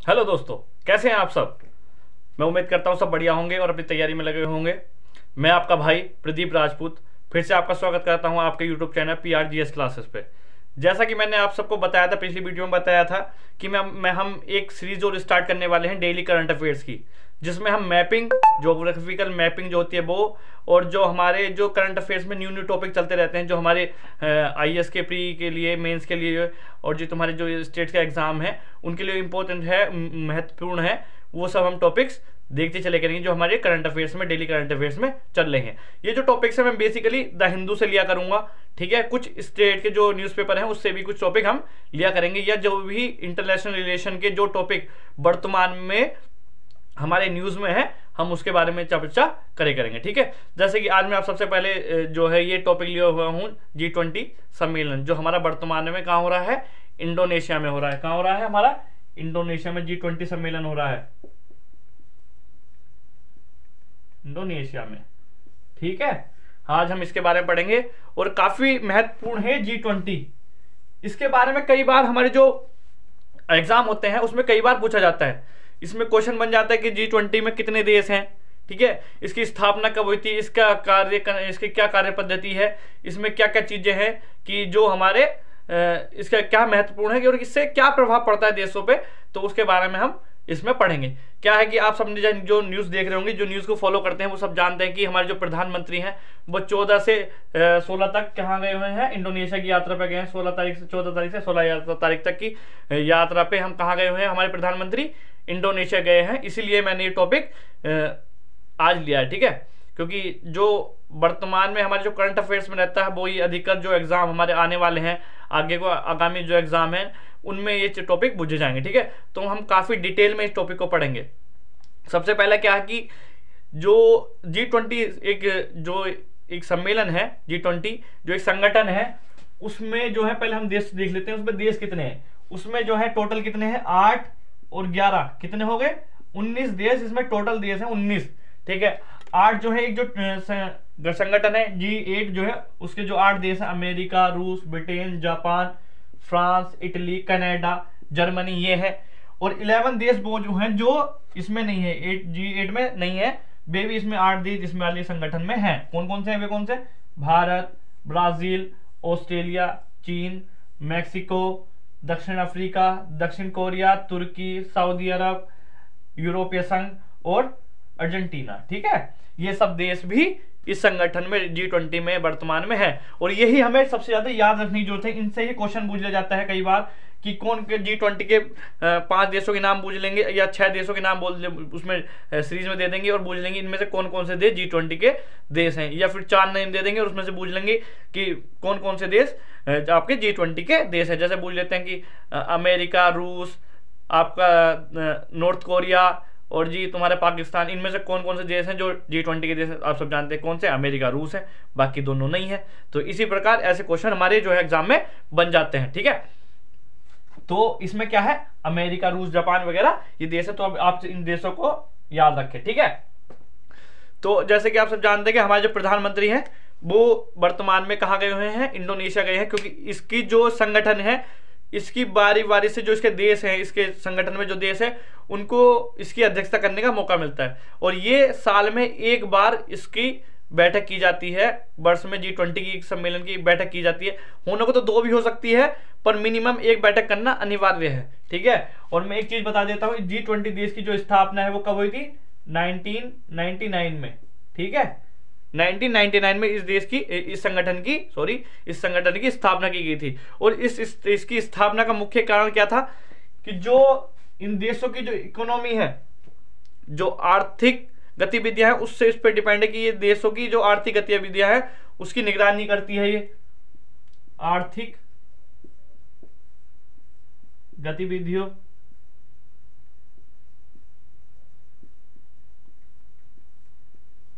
Hello दोस्तों, कैसे हैं आप सब। मैं उम्मीद करता हूं सब बढ़िया होंगे और अपनी तैयारी में लगे हुए होंगे। मैं आपका भाई प्रदीप राजपूत फिर से आपका स्वागत करता हूं आपके यूट्यूब चैनल PRGS क्लासेस पे। जैसा कि मैंने आप सबको बताया था, पिछली वीडियो में बताया था कि हम एक सीरीज और स्टार्ट करने वाले हैं डेली करंट अफेयर्स की, जिसमें हम मैपिंग, जोग्राफिकल मैपिंग जो होती है वो, और जो हमारे जो करंट अफेयर्स में न्यू न्यू टॉपिक चलते रहते हैं, जो हमारे IAS के प्री के लिए, मेंस के लिए, और जो तुम्हारे जो स्टेट का एग्जाम है उनके लिए इंपॉर्टेंट है, महत्वपूर्ण है, वो सब हम टॉपिक्स देखते चले करेंगे जो हमारे करंट अफेयर्स में, डेली करंट अफेयर्स में चल रहे हैं। ये जो टॉपिक्स है मैं बेसिकली द हिंदू से लिया करूंगा, ठीक है। कुछ स्टेट के जो न्यूज़पेपर हैं उससे भी कुछ टॉपिक हम लिया करेंगे, या जो भी इंटरनेशनल रिलेशन के जो टॉपिक वर्तमान में हमारे न्यूज में है हम उसके बारे में चर्चा करेंगे, ठीक है। जैसे कि आज मैं आप सबसे पहले जो है ये टॉपिक लिया हुआ हूँ G20 सम्मेलन, जो हमारा वर्तमान में कहाँ हो रहा है, इंडोनेशिया में हो रहा है। कहाँ हो रहा है हमारा, इंडोनेशिया में G20 सम्मेलन हो रहा है, इंडोनेशिया में, ठीक है। आज हम इसके बारे में पढ़ेंगे और काफी महत्वपूर्ण है G20। इसके बारे में कई बार हमारे जो एग्जाम होते हैं उसमें कई बार पूछा जाता है। इसमें क्वेश्चन बन जाता है कि G20 में कितने देश हैं, ठीक है, इसकी स्थापना कब हुई थी, इसका इसकी क्या कार्य पद्धति है, इसमें क्या क्या चीजें हैं, कि जो हमारे इसका क्या महत्वपूर्ण है और इससे क्या प्रभाव पड़ता है देशों पे, तो उसके बारे में हम इसमें पढ़ेंगे। क्या है कि आप सब जो न्यूज़ देख रहे होंगे, जो न्यूज़ को फॉलो करते हैं वो सब जानते हैं कि हमारे जो प्रधानमंत्री हैं वो 14 से 16 तक कहाँ गए हुए हैं, इंडोनेशिया की यात्रा पे गए हैं। 16 तारीख से 14 तारीख से 16 तारीख तक की यात्रा पे हम कहाँ गए हुए हैं, हमारे प्रधानमंत्री इंडोनेशिया गए हैं। इसीलिए मैंने ये टॉपिक आज लिया है, ठीक है, क्योंकि जो वर्तमान में हमारे जो करंट अफेयर्स में रहता है वो ही अधिकतर जो एग्जाम हमारे आने वाले हैं, आगे को आगामी जो एग्जाम है उनमें ये टॉपिक पूछे जाएंगे, ठीक है। तो हम काफी डिटेल में इस टॉपिक को पढ़ेंगे। सबसे पहले क्या है कि जो G20 एक सम्मेलन है, G20 जो एक संगठन है, उसमें जो है पहले हम देश देख लेते हैं, उसमें देश कितने हैं। उसमें जो है टोटल कितने हैं, 8 और 11 कितने हो गए, 19 देश इसमें टोटल देश है, 19, ठीक है। 8 जो है एक जो संगठन है G8 जो है, उसके जो 8 देश हैं, अमेरिका, रूस, Britain, Japan, France, Italy, Canada, Germany, ये है। और 11 देश वो जो हैं जो इसमें नहीं है, G8 में नहीं है, वे भी इसमें 8 देश इसमें वाले संगठन में हैं। कौन कौन से हैं वे, कौन से, भारत, ब्राजील, ऑस्ट्रेलिया, चीन, मैक्सिको, दक्षिण अफ्रीका, दक्षिण कोरिया, तुर्की, सऊदी अरब, यूरोपीय संघ और अर्जेंटीना, ठीक है। ये सब देश भी इस संगठन में G20 में वर्तमान में है। और यही हमें सबसे ज्यादा याद रखने की जरूरत है। इनसे ही क्वेश्चन पूछ लिया जाता है कई बार कि कौन के G20 के 5 देशों के नाम पूछ लेंगे या 6 देशों के नाम बोल उसमें सीरीज में दे देंगे और पूछ लेंगे इनमें से कौन कौन से देश G20 के देश हैं, या फिर 4 नेम दे देंगे और उसमें से पूछ लेंगे कि कौन कौन से देश आपके G20 के देश है। जैसे पूछ लेते हैं कि अमेरिका, रूस, आपका नॉर्थ कोरिया और जी तुम्हारे पाकिस्तान, इनमें से कौन कौन से देश हैं जो G20 के देश हैं। आप सब जानते हैं कौन से, अमेरिका, रूस है, बाकी दोनों नहीं है। तो इसी प्रकार ऐसे क्वेश्चन हमारे जो है एग्जाम में बन जाते हैं, ठीक है। तो इसमें क्या है, अमेरिका, रूस, जापान वगैरह ये देश है, तो अब आप इन देशों को याद रखें, ठीक है। तो जैसे कि आप सब जानते हैं कि हमारे जो प्रधानमंत्री हैं वो वर्तमान में कहाँ गए हुए हैं, इंडोनेशिया गए हैं, क्योंकि इसकी जो संगठन है, इसकी बारी बारी से जो इसके देश हैं, इसके संगठन में जो देश है उनको इसकी अध्यक्षता करने का मौका मिलता है। और ये साल में एक बार इसकी बैठक की जाती है, वर्ष में G20 की सम्मेलन की बैठक की जाती है। होने को तो 2 भी हो सकती है, पर मिनिमम एक बैठक करना अनिवार्य है, ठीक है। और मैं एक चीज बता देता हूँ, G20 देश की जो स्थापना है वो कब हुई थी, 1999 में, ठीक है। 1999 में इस संगठन की स्थापना की गई थी। और इसकी स्थापना का मुख्य कारण क्या था कि जो इन देशों की जो इकोनॉमी है, जो आर्थिक गतिविधियां हैं, उससे इस पर डिपेंड है कि ये देशों की जो आर्थिक गतिविधियां हैं उसकी निगरानी करती है। ये आर्थिक गतिविधियों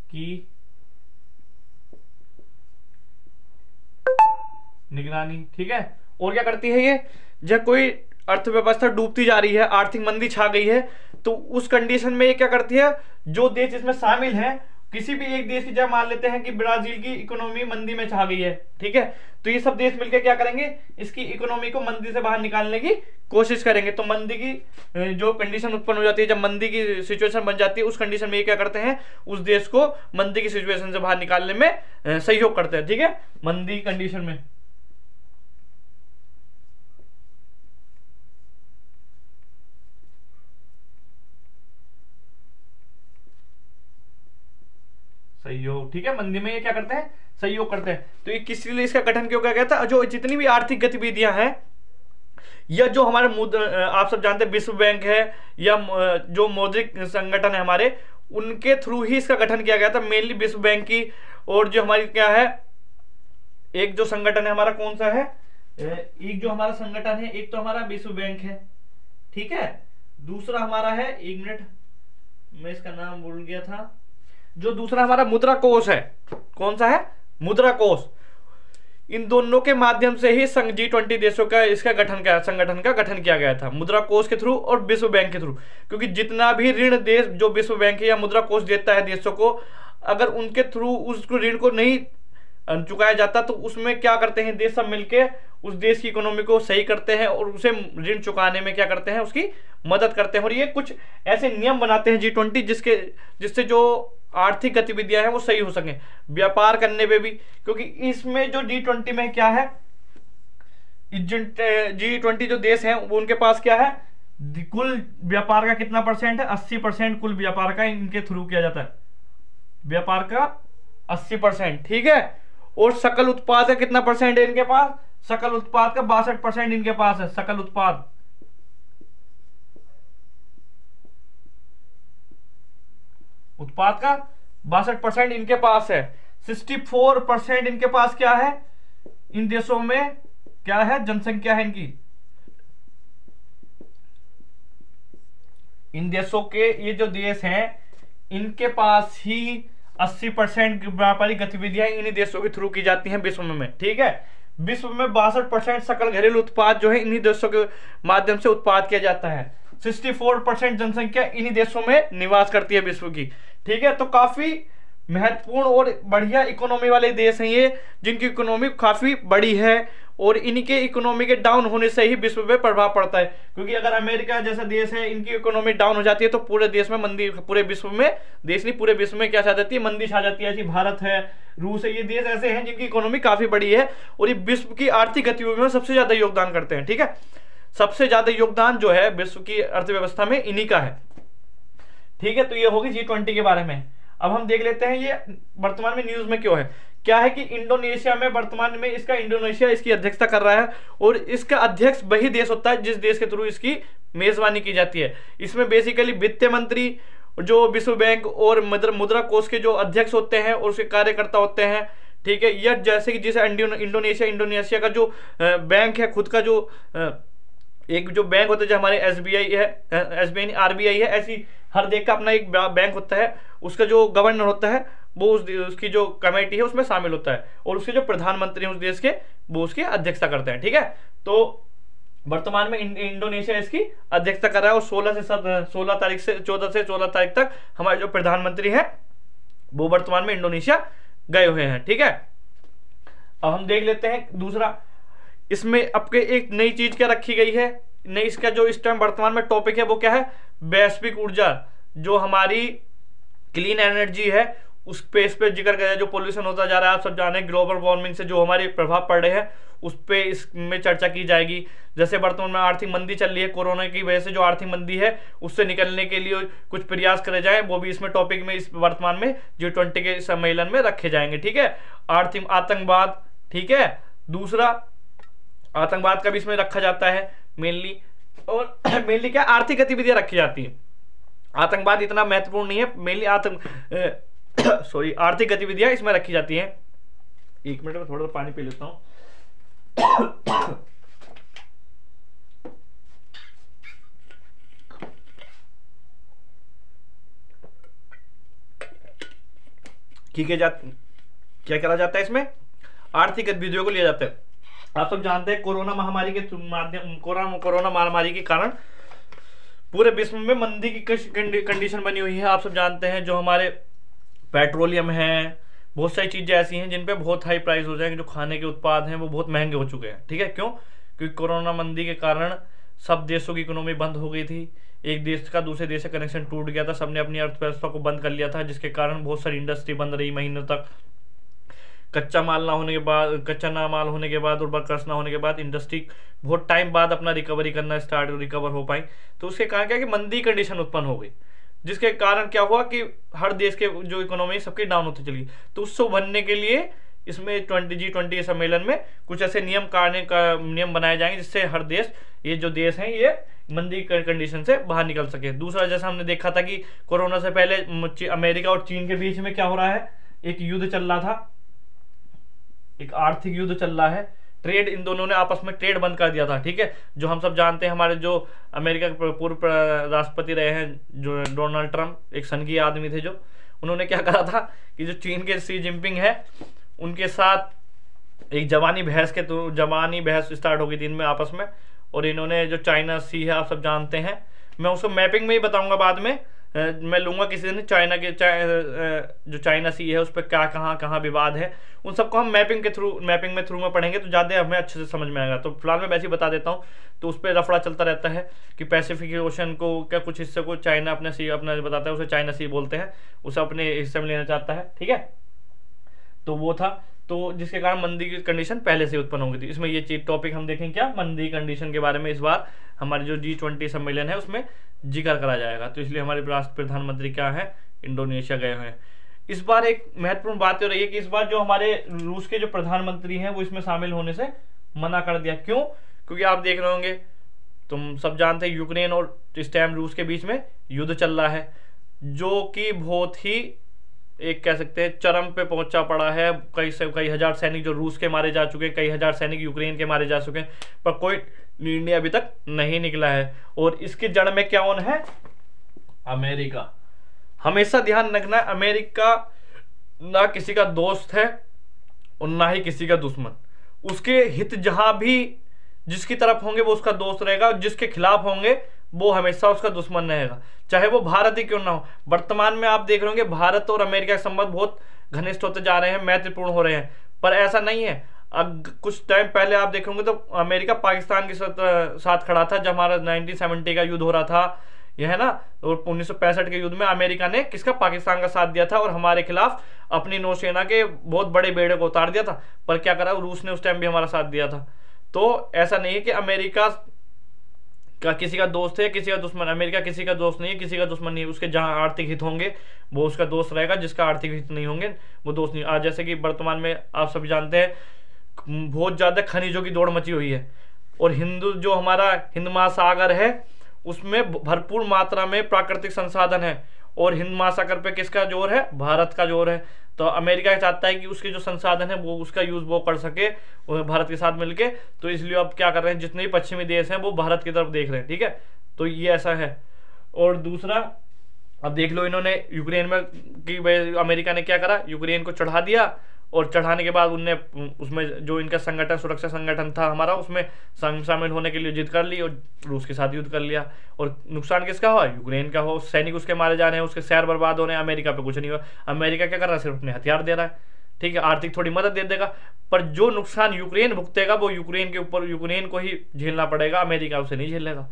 की निगरानी, ठीक है। और क्या करती है ये, जब कोई अर्थव्यवस्था डूबती जा रही है, आर्थिक मंदी छा गई है, तो उस कंडीशन में ये क्या करती है, जो देश इसमें शामिल हैं, किसी भी एक देश की, जब मान लेते हैं कि ब्राजील की इकोनॉमी मंदी में छा गई है, ठीक है, तो ये सब देश मिलकर क्या करेंगे, इसकी इकोनॉमी को मंदी से बाहर निकालने की कोशिश करेंगे। तो मंदी की जो कंडीशन उत्पन्न हो जाती है, जब मंदी की सिचुएशन बन जाती है, उस कंडीशन में ये क्या करते हैं, उस देश को मंदी की सिचुएशन से बाहर निकालने में सहयोग करते हैं। ठीक है, मंदी कंडीशन में सहयोग। ठीक है, मंदी में ये क्या करते हैं, सहयोग करते हैं। तो ये किस लिए इसका गठन क्यों किया गया था, जो जितनी भी आर्थिक गतिविधियां हैं या जो हमारे आप सब जानते हैं विश्व बैंक है या जो मौद्रिक संगठन है हमारे, उनके थ्रू ही इसका गठन किया गया था, मेनली विश्व बैंक की। और जो हमारी क्या है, एक जो संगठन है हमारा कौन सा है, एक जो हमारा संगठन है, एक तो हमारा विश्व बैंक है, ठीक है, दूसरा हमारा है, एक मिनट मैं इसका नाम भूल गया था, जो दूसरा हमारा मुद्रा कोष है, कौन सा है, मुद्रा कोष। इन दोनों के माध्यम से ही संघ G20 देशों का इसका संगठन का गठन किया गया था, मुद्रा कोष के थ्रू और विश्व बैंक के थ्रू। क्योंकि जितना भी ऋण देश जो विश्व बैंक या मुद्रा कोष देता है देशों को, अगर उनके थ्रू उस ऋण को नहीं चुकाया जाता तो उसमें क्या करते हैं, देश सब मिलके उस देश की इकोनॉमी को सही करते हैं और उसे ऋण चुकाने में क्या करते हैं, उसकी मदद करते हैं। और ये कुछ ऐसे नियम बनाते हैं G20 जिससे जो आर्थिक गतिविधियां हैं वो सही हो सके, व्यापार करने पे भी। क्योंकि इसमें जो G20 में क्या है, G20 जो देश हैं वो उनके पास क्या है, कुल व्यापार का कितना परसेंट है, 80% कुल व्यापार का इनके थ्रू किया जाता है, व्यापार का 80%। ठीक है, और सकल उत्पाद का कितना परसेंट है इनके पास, सकल उत्पाद का 62% इनके पास है, सकल उत्पाद का 62% इनके पास है। 64% इनके पास क्या है, इन देशों में क्या है, जनसंख्या है इनकी, इन देशों के ये जो देश हैं इनके पास ही 80% व्यापारिक गतिविधियां इन्हीं देशों के थ्रू की जाती हैं विश्व में। ठीक है, विश्व में 62% सकल घरेलू उत्पाद जो है इन्हीं देशों के माध्यम से उत्पाद किया जाता है। 64% जनसंख्या इन्हीं देशों में निवास करती है विश्व की। ठीक है, तो काफी महत्वपूर्ण और बढ़िया इकोनॉमी वाले देश हैं ये, जिनकी इकोनॉमी काफी बड़ी है और इनके इकोनॉमी के डाउन होने से ही विश्व पे प्रभाव पड़ता है। क्योंकि अगर अमेरिका जैसा देश है, इनकी इकोनॉमी डाउन हो जाती है तो पूरे देश में मंदी, पूरे विश्व में, देश नहीं पूरे विश्व में क्या छा जाती है, मंदी छा जाती है। ऐसी भारत है, रूस है, ये देश ऐसे हैं जिनकी इकोनॉमी काफी बड़ी है और ये विश्व की आर्थिक गतिविधियों में सबसे ज्यादा योगदान करते हैं। ठीक है, सबसे ज्यादा योगदान जो है विश्व की अर्थव्यवस्था में इन्हीं का है। ठीक है, तो ये होगी G20 के बारे में। अब हम देख लेते हैं ये वर्तमान में न्यूज में क्यों है। क्या है कि इंडोनेशिया में वर्तमान में इंडोनेशिया इसकी अध्यक्षता कर रहा है और इसका अध्यक्ष वही देश होता है जिस देश के थ्रू इसकी मेजबानी की जाती है। इसमें बेसिकली वित्त मंत्री, जो विश्व बैंक और मुद्रा कोष के जो अध्यक्ष होते हैं और उसके कार्यकर्ता होते हैं। ठीक है, यह जैसे कि जिसे इंडोनेशिया का जो बैंक है, खुद का जो एक जो बैंक होता है, जो हमारे SBI है, SBI RBI है, ऐसी हर देश का अपना एक बैंक होता है, उसका जो गवर्नर होता है वो उसकी जो कमेटी है उसमें शामिल होता है और उसके जो प्रधानमंत्री हैं उस देश के, वो उसकी अध्यक्षता करते हैं। ठीक है, तो वर्तमान में इंडोनेशिया इसकी अध्यक्षता कर रहा है और 14 से 14 तारीख तक हमारे जो प्रधानमंत्री हैं वो वर्तमान में इंडोनेशिया गए हुए हैं। ठीक है, अब हम देख लेते हैं दूसरा, इसमें आपके एक नई चीज क्या रखी गई है, नई इसका जो इस टाइम वर्तमान में टॉपिक है वो क्या है, वैश्विक ऊर्जा, जो हमारी क्लीन एनर्जी है उस पे इस पे जिक्र किया, जो पोल्यूशन होता जा रहा है, आप सब जाने ग्लोबल वार्मिंग से जो हमारे प्रभाव पड़ रहे हैं उस पे इसमें चर्चा की जाएगी। जैसे वर्तमान में आर्थिक मंदी चल रही है, कोरोना की वजह से जो आर्थिक मंदी है उससे निकलने के लिए कुछ प्रयास करे जाए, वो भी इसमें टॉपिक में इस वर्तमान में G20 के सम्मेलन में रखे जाएंगे। ठीक है, आर्थिक आतंकवाद, ठीक है, दूसरा आतंकवाद का भी इसमें रखा जाता है मेनली, और मेनली क्या आर्थिक गतिविधियां रखी जाती हैं। आतंकवाद इतना महत्वपूर्ण नहीं है, मेनली आर्थिक गतिविधियां इसमें रखी जाती हैं। एक मिनट में थोड़ा सा पानी पी लेता हूं। क्या करा जाता है इसमें, आर्थिक गतिविधियों को लिया जाता है। आप सब जानते हैं कोरोना महामारी के माध्यम, कोरोना महामारी के कारण पूरे विश्व में मंदी की कंडीशन बनी हुई है। आप सब जानते हैं जो हमारे पेट्रोलियम है, बहुत सारी चीज़ें ऐसी हैं जिन पे बहुत हाई प्राइस हो जाएंगे, जो खाने के उत्पाद हैं वो बहुत महंगे हो चुके हैं। ठीक है, क्यों? क्योंकि कोरोना मंदी के कारण सब देशों की इकोनॉमी बंद हो गई थी, एक देश का दूसरे देश से कनेक्शन टूट गया था, सबने अपनी अर्थव्यवस्था को बंद कर लिया था, जिसके कारण बहुत सारी इंडस्ट्री बंद रही महीनों तक। कच्चा माल ना होने के बाद, कच्चा ना माल होने के बाद और वर्कर्स ना होने के बाद इंडस्ट्री बहुत टाइम बाद अपना रिकवरी करना रिकवर हो पाई। तो उसके कारण क्या कि मंदी कंडीशन उत्पन्न हो गई, जिसके कारण क्या हुआ कि हर देश के जो इकोनॉमी सबकी डाउन होती चली। तो उससे उभरने के लिए इसमें G20 सम्मेलन में कुछ ऐसे नियम बनाए जाएंगे जिससे हर देश, ये जो देश हैं, ये मंदी कंडीशन से बाहर निकल सके। दूसरा, जैसा हमने देखा था कि कोरोना से पहले अमेरिका और चीन के बीच में क्या हो रहा है, एक युद्ध चल रहा था, एक आर्थिक युद्ध चल रहा है। ट्रेड, इन दोनों ने आपस में ट्रेड बंद कर दिया था। ठीक है, जो हम सब जानते हैं, हमारे जो अमेरिका के पूर्व राष्ट्रपति रहे हैं जो डोनाल्ड ट्रंप, एक संघीय आदमी थे, जो उन्होंने क्या करा था कि जो चीन के शी जिनपिंग है उनके साथ एक जवानी बहस स्टार्ट हो गई थी इनमें आपस में। और इन्होंने जो चाइना सी है, आप सब जानते हैं, मैं उसको मैपिंग में ही बताऊंगा बाद में, मैं लूंगा किसी दिन जो चाइना सी है उस पर क्या कहाँ विवाद है, उन सबको हम मैपिंग में थ्रू में पढ़ेंगे तो ज़्यादा हमें अच्छे से समझ में आएगा। तो फिलहाल मैं वैसे ही बता देता हूँ। तो उस पर रफड़ा चलता रहता है कि पैसिफिक ओशन को क्या कुछ हिस्से को चाइना अपना बताता है, उसे चाइना सी बोलते हैं, उसे अपने हिस्से में लेना चाहता है। ठीक है, तो वो था, तो जिसके कारण मंदी की कंडीशन पहले से उत्पन्न हो गई थी। इसमें ये चीज टॉपिक हम देखेंगे क्या, मंदी कंडीशन के बारे में इस बार हमारे जो G20 सम्मेलन है उसमें जिक्र करा जाएगा। तो इसलिए हमारे राष्ट्र प्रधानमंत्री क्या है, इंडोनेशिया गए हुए हैं। इस बार एक महत्वपूर्ण बात हो रही है कि इस बार जो हमारे रूस के जो प्रधानमंत्री हैं वो इसमें शामिल होने से मना कर दिया। क्यों? क्योंकि आप देख रहे होंगे, तुम सब जानते हैं, यूक्रेन और इस टाइम रूस के बीच में युद्ध चल रहा है, जो कि बहुत ही एक कह सकते हैं चरम पे पहुंचा पड़ा है। कई हजार सैनिक जो रूस के मारे जा चुके हैं, कई हजार सैनिक यूक्रेन के मारे जा चुके हैं, पर कोई निर्णय अभी तक नहीं निकला है। और इसकी जड़ में क्या कौन है? अमेरिका। हमेशा ध्यान रखना, अमेरिका ना किसी का दोस्त है और ना ही किसी का दुश्मन। उसके हित जहां भी जिसकी तरफ होंगे वो उसका दोस्त रहेगा, और जिसके खिलाफ होंगे वो हमेशा उसका दुश्मन रहेगा, चाहे वो भारत ही क्यों ना हो। वर्तमान में आप देख रहे होंगे भारत और अमेरिका के संबंध बहुत घनिष्ठ होते जा रहे हैं, महत्वपूर्ण हो रहे हैं, पर ऐसा नहीं है। अब कुछ टाइम पहले आप देख होंगे तो अमेरिका पाकिस्तान के साथ खड़ा था, जब हमारा 1970 का युद्ध हो रहा था, यह है ना। और 1965 के युद्ध में अमेरिका ने किसका, पाकिस्तान का साथ दिया था, और हमारे खिलाफ अपनी नौसेना के बहुत बड़े बेड़े को उतार दिया था। पर क्या करा, रूस ने उस टाइम भी हमारा साथ दिया था। तो ऐसा नहीं है कि अमेरिका का किसी का दोस्त है, किसी का दुश्मन। अमेरिका किसी का दोस्त नहीं है, किसी का दुश्मन नहीं है। उसके जहां आर्थिक हित होंगे वो उसका दोस्त रहेगा, जिसका आर्थिक हित नहीं होंगे वो दोस्त नहीं। आज जैसे कि वर्तमान में आप सभी जानते हैं बहुत ज्यादा खनिजों की दौड़ मची हुई है, और जो हमारा हिंद महासागर है उसमें भरपूर मात्रा में प्राकृतिक संसाधन है, और हिंद महासागर पे किसका जोर है? भारत का जोर है। तो अमेरिका चाहता है कि उसके जो संसाधन है वो उसका यूज वो कर सके भारत के साथ मिलके। तो इसलिए अब क्या कर रहे हैं, जितने भी पश्चिमी देश हैं वो भारत की तरफ देख रहे हैं। ठीक है, तो ये ऐसा है। और दूसरा, अब देख लो इन्होंने यूक्रेन में कि अमेरिका ने क्या करा, यूक्रेन को चढ़ा दिया, और चढ़ाने के बाद उनने उसमें जो इनका संगठन, सुरक्षा संगठन था हमारा, उसमें शामिल होने के लिए जिद कर ली और रूस के साथ युद्ध कर लिया। और नुकसान किसका हुआ? यूक्रेन का हो, सैनिक उसके मारे जा रहे हैं, उसके शहर बर्बाद हो रहे हैं। अमेरिका पे कुछ नहीं हुआ। अमेरिका क्या कर रहा है? सिर्फ अपने हथियार दे रहा है। ठीक है, आर्थिक थोड़ी मदद दे देगा, पर जो नुकसान यूक्रेन भुगतेगा वो यूक्रेन के ऊपर, यूक्रेन को ही झेलना पड़ेगा, अमेरिका उसे नहीं झेलेगा।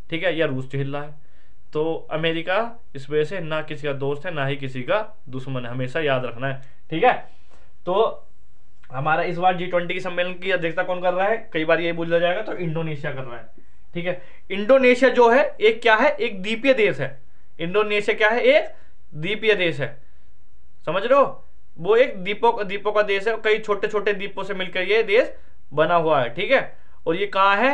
ठीक है, या रूस झेल रहा है। तो अमेरिका इस वजह से ना किसी का दोस्त है ना ही किसी का दुश्मन है, हमेशा याद रखना है। ठीक है, तो हमारा इस बार G20 की सम्मेलन की अध्यक्षता कौन कर रहा है? कई बार ये बोला जाएगा तो इंडोनेशिया कर रहा है। ठीक है, इंडोनेशिया जो है एक क्या है, एक द्वीपीय देश है। इंडोनेशिया क्या है? एक द्वीपीय देश है, समझ रहे हो? वो एक द्वीपों का देश है, कई छोटे छोटे द्वीपों से मिलकर ये देश बना हुआ है। ठीक है, और ये कहाँ है?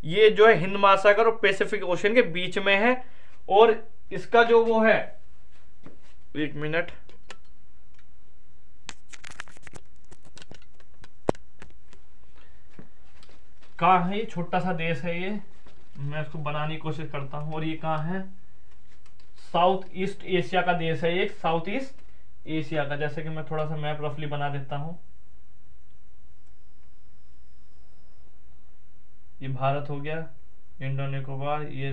ये जो है हिंद महासागर और पैसिफिक ओशन के बीच में है। और इसका जो वो है, एक मिनट, कहाँ है? ये छोटा सा देश है, ये मैं इसको बनाने की कोशिश करता हूँ। और ये कहाँ है? साउथ ईस्ट एशिया का देश है, एक साउथ ईस्ट एशिया का। जैसे कि मैं थोड़ा सा मैप रफली बना देता हूँ। ये भारत हो गया, इंडो निकोबार, ये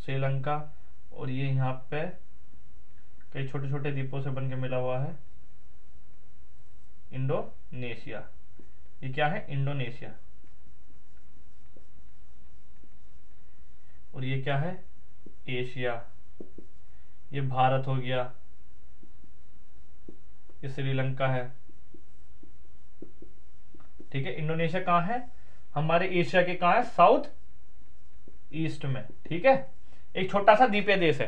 श्रीलंका, और ये यहाँ पे कई छोटे छोटे द्वीपों से बन के मिला हुआ है। इंडोनेशिया, ये क्या है? इंडोनेशिया। और ये क्या है? एशिया। ये भारत हो गया, ये श्रीलंका है। ठीक है, इंडोनेशिया कहाँ है? हमारे एशिया के कहाँ है? साउथ ईस्ट में। ठीक है, एक छोटा सा द्वीपीय देश है।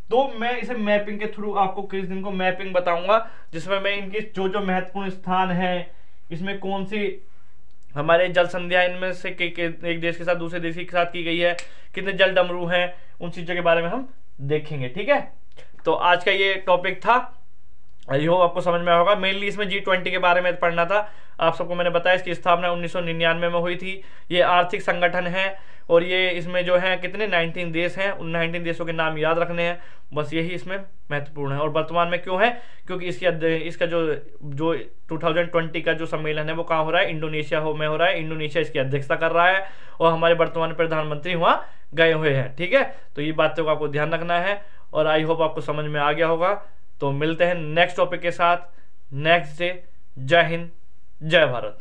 तो मैं इसे मैपिंग के थ्रू आपको किस दिन को मैपिंग बताऊंगा, जिसमें मैं इनके जो जो महत्वपूर्ण स्थान है, इसमें कौन सी हमारे जल संधियां इनमें से एक देश के साथ दूसरे देश के साथ की गई है, कितने जल डमरू हैं, उन चीजों के बारे में हम देखेंगे। ठीक है, तो आज का ये टॉपिक था, आई होप आपको समझ में होगा। मेनली इसमें G20 के बारे में पढ़ना था। आप सबको मैंने बताया इसकी स्थापना 1999 में हुई थी। ये आर्थिक संगठन है और ये इसमें जो है कितने 19 देश हैं, उन 19 देशों के नाम याद रखने हैं, बस यही इसमें महत्वपूर्ण है। और वर्तमान में क्यों है? क्योंकि इसका जो 2020 का जो सम्मेलन है वो कहाँ हो रहा है? इंडोनेशिया में हो रहा है। इंडोनेशिया इसकी अध्यक्षता कर रहा है और हमारे वर्तमान प्रधानमंत्री वहाँ गए हुए हैं। ठीक है, तो ये बातों का आपको ध्यान रखना है और आई होप आपको समझ में आ गया होगा। तो मिलते हैं नेक्स्ट टॉपिक के साथ नेक्स्ट डे। जय हिंद, जय भारत।